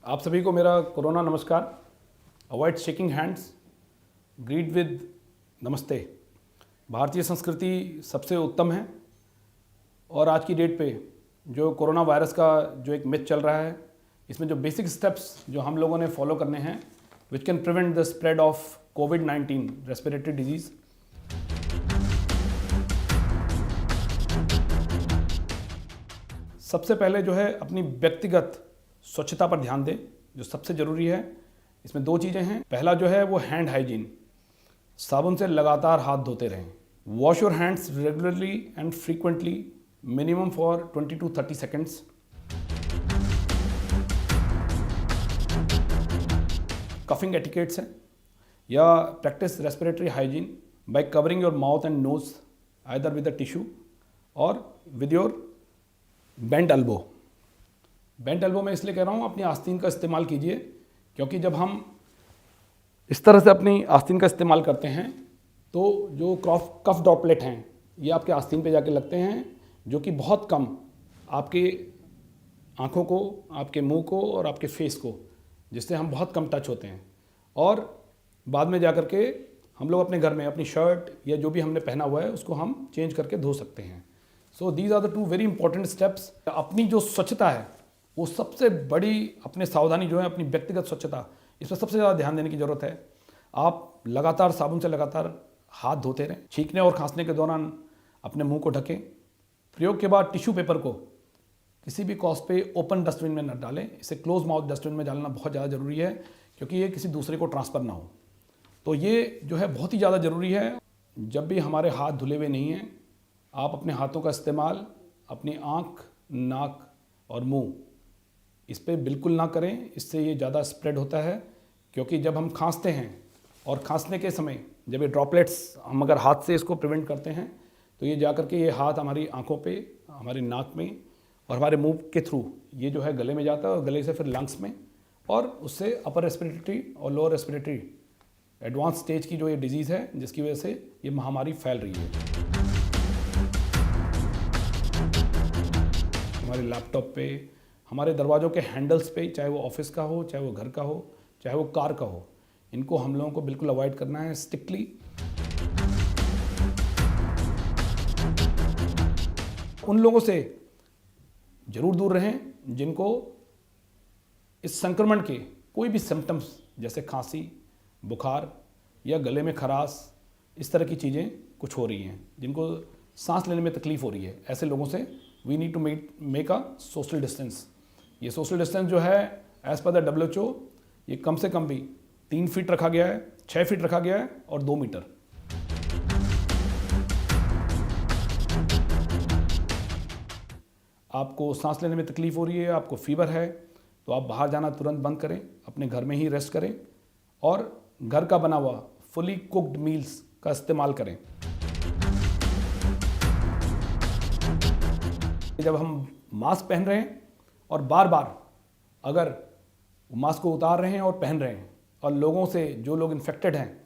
आप सभी को मेरा कोरोना नमस्कार। Avoid shaking hands, greet with नमस्ते। भारतीय संस्कृति सबसे उत्तम है और आज की डेट पे जो कोरोना वायरस का जो एक मिथ चल रहा है, इसमें जो बेसिक स्टेप्स जो हम लोगों ने फॉलो करने हैं which can prevent the spread of covid respiratory disease. सबसे पहले जो है अपनी व्यक्तिगत स्वच्छता पर ध्यान दें, जो सबसे ज़रूरी है। इसमें दो चीज़ें हैं। पहला जो है वो हैंड हाइजीन, साबुन से लगातार हाथ धोते रहें। Wash your hands regularly and frequently, minimum for 20 to 30 seconds. Coughing etiquettes हैं या practice respiratory hygiene by covering your mouth and nose either with a tissue or with your bent elbow. Bent elbow में इसलिए कह रहा हूँ, अपनी आस्तीन का इस्तेमाल कीजिए, क्योंकि जब हम इस तरह से अपनी आस्तीन का इस्तेमाल करते हैं तो जो कफ ड्रॉपलेट हैं ये आपके आस्तीन पे जाके लगते हैं, जो कि बहुत कम आपके आँखों को, आपके मुंह को और आपके फेस को, जिससे हम बहुत कम टच होते हैं। और बाद में जा कर के हम लोग अपने घर में अपनी शर्ट या जो भी हमने पहना हुआ है उसको हम चेंज करके धो सकते हैं। So these are the two very important steps. अपनी जो स्वच्छता है वो सबसे बड़ी अपने सावधानी जो है, अपनी व्यक्तिगत स्वच्छता, इस पर सबसे ज़्यादा ध्यान देने की ज़रूरत है। आप लगातार साबुन से लगातार हाथ धोते रहें। छींकने और खांसने के दौरान अपने मुंह को ढकें। प्रयोग के बाद टिश्यू पेपर को किसी भी कॉज पे ओपन डस्टबिन में न डालें, इसे क्लोज माउथ डस्टबिन में डालना बहुत ज़्यादा ज़रूरी है, क्योंकि ये किसी दूसरे को ट्रांसफ़र ना हो। तो ये जो है बहुत ही ज़्यादा ज़रूरी है। जब भी हमारे हाथ धुले हुए नहीं हैं, आप अपने हाथों का इस्तेमाल अपनी आँख, नाक और मुंह, इस पर बिल्कुल ना करें। इससे ये ज़्यादा स्प्रेड होता है, क्योंकि जब हम खांसते हैं और खांसने के समय जब ये ड्रॉपलेट्स हम अगर हाथ से इसको प्रिवेंट करते हैं तो ये जा कर के ये हाथ हमारी आँखों पे, हमारी नाक में और हमारे मुंह के थ्रू ये जो है गले में जाता है और गले से फिर लंग्स में, और उससे अपर रेस्पिरेटरी और लोअर रेस्पिरेटरी एडवांस स्टेज की जो ये डिजीज़ है, जिसकी वजह से ये महामारी फैल रही है। हमारे लैपटॉप पे, हमारे दरवाज़ों के हैंडल्स पे, चाहे वो ऑफिस का हो, चाहे वो घर का हो, चाहे वो कार का हो, इनको हम लोगों को बिल्कुल अवॉइड करना है स्ट्रिक्टली। उन लोगों से ज़रूर दूर रहें जिनको इस संक्रमण के कोई भी सिम्टम्स जैसे खांसी, बुखार या गले में खराश, इस तरह की चीज़ें कुछ हो रही हैं, जिनको सांस लेने में तकलीफ़ हो रही है। ऐसे लोगों से we need to make a social distance. ये सोशल डिस्टेंस जो है एज़ पर द WHO, ये कम से कम भी 3 फीट रखा गया है, 6 फीट रखा गया है और 2 मीटर। आपको सांस लेने में तकलीफ हो रही है, आपको फीवर है, तो आप बाहर जाना तुरंत बंद करें, अपने घर में ही रेस्ट करें और घर का बना हुआ फुली कुक्ड मील्स का इस्तेमाल करें। जब हम मास्क पहन रहे हैं और बार बार अगर मास्क को उतार रहे हैं और पहन रहे हैं, और लोगों से जो लोग इन्फेक्टेड हैं,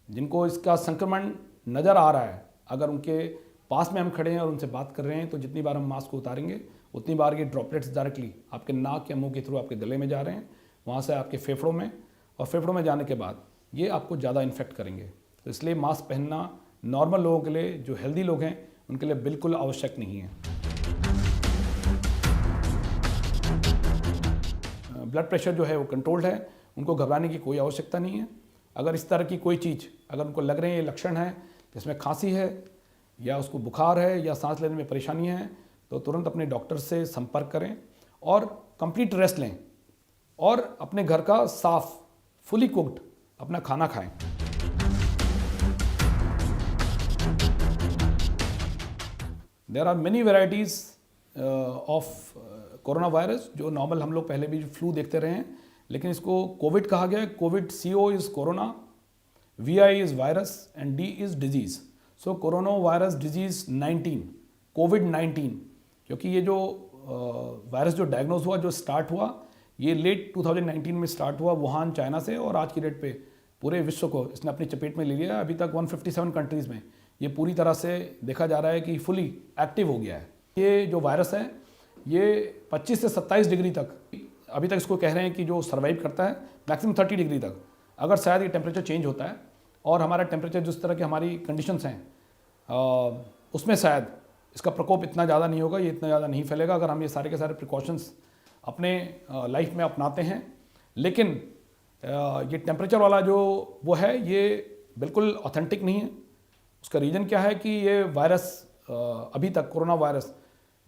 जिनको इसका संक्रमण नज़र आ रहा है, अगर उनके पास में हम खड़े हैं और उनसे बात कर रहे हैं, तो जितनी बार हम मास्क को उतारेंगे उतनी बार ये ड्रॉपलेट्स डायरेक्टली आपके नाक या मुंह के थ्रू आपके गले में जा रहे हैं, वहाँ से आपके फेफड़ों में, और फेफड़ों में जाने के बाद ये आपको ज़्यादा इन्फेक्ट करेंगे। तो इसलिए मास्क पहनना नॉर्मल लोगों के लिए, जो हेल्दी लोग हैं, उनके लिए बिल्कुल आवश्यक नहीं है। ब्लड प्रेशर जो है वो कंट्रोल्ड है, उनको घबराने की कोई आवश्यकता नहीं है। अगर इस तरह की कोई चीज़ अगर उनको लग रहे हैं, ये लक्षण है, जिसमें खांसी है या उसको बुखार है या सांस लेने में परेशानी है, तो तुरंत अपने डॉक्टर से संपर्क करें और कंप्लीट रेस्ट लें और अपने घर का साफ, फुली कुक्ड अपना खाना खाएं। There are many varieties of corona virus, जो नॉर्मल हम लोग पहले भी फ्लू देखते रहे हैं, लेकिन इसको कोविड कहा गया है। Covid, CO is corona, VI is virus and D is disease. So corona virus disease 19, कोविड-19, क्योंकि ये जो वायरस जो डायग्नोज हुआ, जो स्टार्ट हुआ, ये लेट 2019 में स्टार्ट हुआ वुहान, चाइना से, और आज की डेट पे पूरे विश्व को इसने अपनी चपेट में ले लिया। अभी तक 157 कंट्रीज़ में ये पूरी तरह से देखा जा रहा है कि फुली एक्टिव हो गया है। ये जो वायरस है ये 25 से 27 डिग्री तक अभी तक इसको कह रहे हैं कि जो सर्वाइव करता है मैक्सिमम 30 डिग्री तक। अगर शायद ये टेम्परेचर चेंज होता है और हमारा टेम्परेचर जिस तरह की हमारी कंडीशंस हैं उसमें शायद इसका प्रकोप इतना ज़्यादा नहीं होगा, ये इतना ज़्यादा नहीं फैलेगा अगर हम ये सारे के सारे प्रिकॉशंस अपने लाइफ में अपनाते हैं। लेकिन ये टेम्परेचर वाला जो वो है ये बिल्कुल ऑथेंटिक नहीं है। उसका रीज़न क्या है कि ये वायरस अभी तक कोरोना वायरस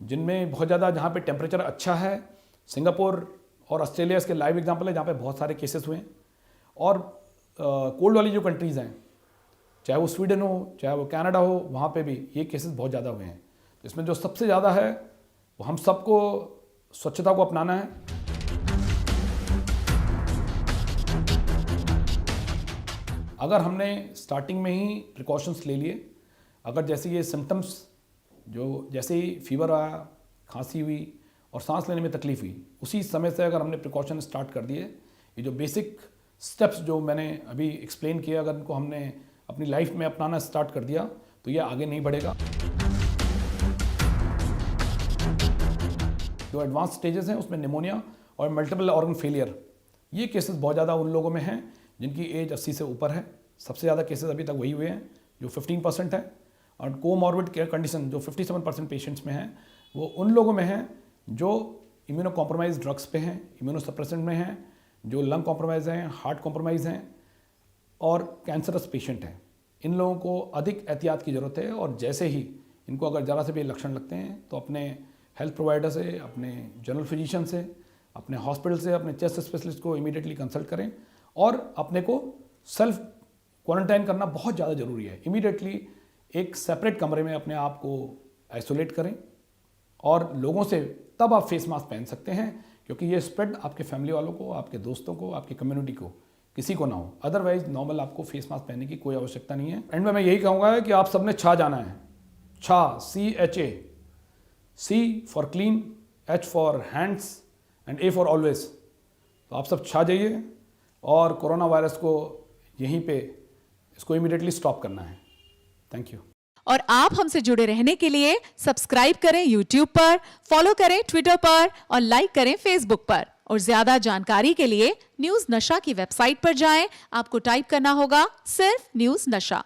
जिनमें बहुत ज़्यादा जहाँ पे टेम्परेचर अच्छा है, सिंगापुर और ऑस्ट्रेलिया इसके लाइव एग्जांपल है जहाँ पे बहुत सारे केसेस हुए हैं। और कोल्ड वाली जो कंट्रीज़ हैं, चाहे वो स्वीडन हो चाहे वो कनाडा हो, वहाँ पे भी ये केसेस बहुत ज़्यादा हुए हैं। इसमें जो सबसे ज़्यादा है वो हम सबको स्वच्छता को अपनाना है। अगर हमने स्टार्टिंग में ही प्रिकॉशंस ले लिए, अगर जैसे ये सिम्टम्स जो जैसे ही फीवर आया, खांसी हुई और सांस लेने में तकलीफ हुई, उसी समय से अगर हमने प्रिकॉशन स्टार्ट कर दिए, ये जो बेसिक स्टेप्स जो मैंने अभी एक्सप्लेन किया, अगर इनको हमने अपनी लाइफ में अपनाना स्टार्ट कर दिया तो ये आगे नहीं बढ़ेगा। जो एडवांस स्टेजेस हैं उसमें निमोनिया और मल्टीपल ऑर्गन फेलियर, ये केसेस बहुत ज़्यादा उन लोगों में हैं जिनकी एज 80 से ऊपर है। सबसे ज़्यादा केसेस अभी तक वही हुए हैं जो 15% है। और कोमॉर्बिड केयर कंडीशन जो 57% पेशेंट्स में हैं वो उन लोगों में हैं जो इम्यूनो कॉम्प्रोमाइज ड्रग्स पे हैं, इम्यूनो सप्रेसेंट में हैं, जो लंग कॉम्प्रोमाइज़ हैं, हार्ट कॉम्प्रोमाइज़ हैं और कैंसरस पेशेंट हैं। इन लोगों को अधिक एहतियात की ज़रूरत है और जैसे ही इनको अगर ज़रा से भी लक्षण लगते हैं तो अपने हेल्थ प्रोवाइडर से, अपने जनरल फिजिशियन से, अपने हॉस्पिटल से, अपने चेस्ट स्पेशलिस्ट को इमीडिएटली कंसल्ट करें और अपने को सेल्फ क्वारंटाइन करना बहुत ज़्यादा ज़रूरी है। इमीडिएटली एक सेपरेट कमरे में अपने आप को आइसोलेट करें और लोगों से तब आप फेस मास्क पहन सकते हैं, क्योंकि ये स्प्रेड आपके फैमिली वालों को, आपके दोस्तों को, आपकी कम्युनिटी को, किसी को ना हो। अदरवाइज नॉर्मल आपको फेस मास्क पहनने की कोई आवश्यकता नहीं है। एंड में मैं यही कहूँगा कि आप सबने छा जाना है। छा, CHA, C for clean, H for hands and A for always. तो आप सब छा जाइए और कोरोना वायरस को यहीं पे इसको इमीडिएटली स्टॉप करना है। Thank you. और आप हमसे जुड़े रहने के लिए सब्सक्राइब करें YouTube पर, फॉलो करें Twitter पर और लाइक करें Facebook पर। और ज्यादा जानकारी के लिए न्यूज़ नशा की वेबसाइट पर जाएं। आपको टाइप करना होगा सिर्फ न्यूज़ नशा।